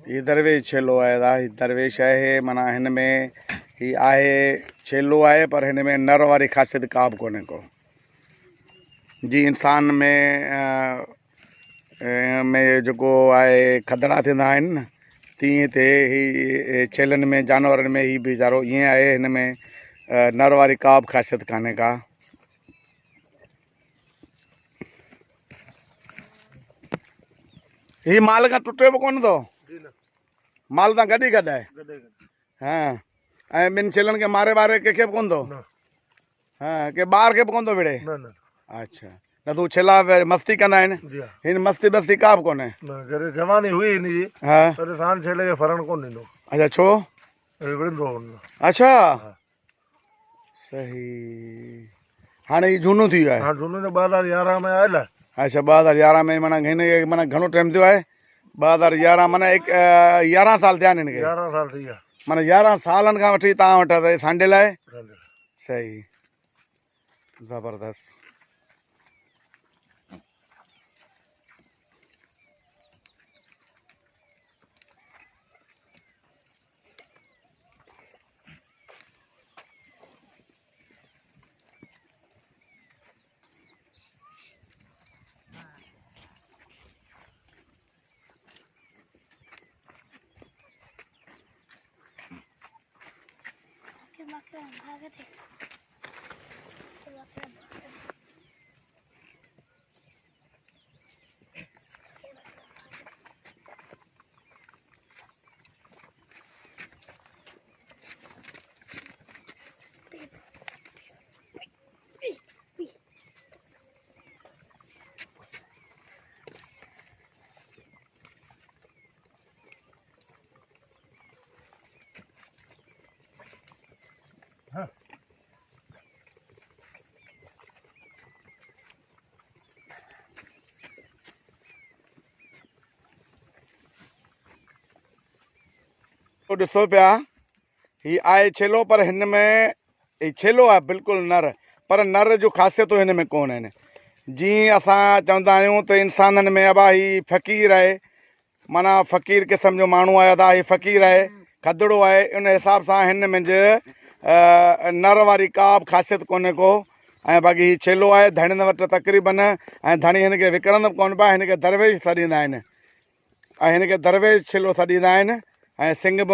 ये दरवेश छेलो आहे दरवेश आहे माना हिन में ही आहे छेलो आहे पर हिन में नर वारी ख़ासियत का बि कोन्हे को। जी इंसान में जेको आहे खदड़ा थींदा आहिनि न तीअं ते ही छेलनि में जानवरनि में ही वीचारो ईअं आहे। हिन में नर वारी का बि ख़ासियत कान्हे का। ही माल खां टुटे बि कोन थो माल तां गॾु ई गॾु आहे। हाँ ऐं ॿिनि छेलनि खे मारे वारे कंहिंखे बि कोन थो। हाँ के ॿार खे बि कोन थो विढ़े। अच्छा न तूं छेला मस्ती कंदा आहिनि हिन मस्ती बस्ती का बि कोन्हे। जॾहिं जवानी हुई हिन जी हाँ तॾहिं साण छेले खे फरण कोन ॾिनो। अच्छा छो? विढ़ंदो हुन। अच्छा सही हाणे ही झूनो थी वियो आहे। हाँ झूनो 2011 में आयल आहे। अच्छा 2011 में माना हिन खे माना घणो टाइम थियो आहे? 2011 माना 11 साल थिया आहिनि हिन खे। 11 साल थी विया माना 11 सालनि खां वठी तव्हां वटि सांडियल आहे। सही ज़बरदस्त। तो ॾिसो पिया ही आहे छेलो पर हिन में ही छेलो आहे बिल्कुलु नर पर नर जो ख़ासियतूं हिन में कोन आहिनि। जीअं असां चवंदा आहियूं त इंसाननि में अबा ही फ़क़ीर आहे माना फ़क़ीर क़िस्म जो माण्हू आहे त ही फ़क़ीर आहे खदड़ो आहे उन हिसाब सां हिन में नर वारी का बि ख़ासियत कोन्हे को। ऐं बाक़ी ही छेलो आहे धणियुनि वटि तक़रीबन ऐं धणी हिन खे विकिणंदा बि कोन पिया हिन खे दरवेश सॾींदा आहिनि ऐं हिन खे दरवेश छेलो सॾींदा आहिनि ऐं सिंग बि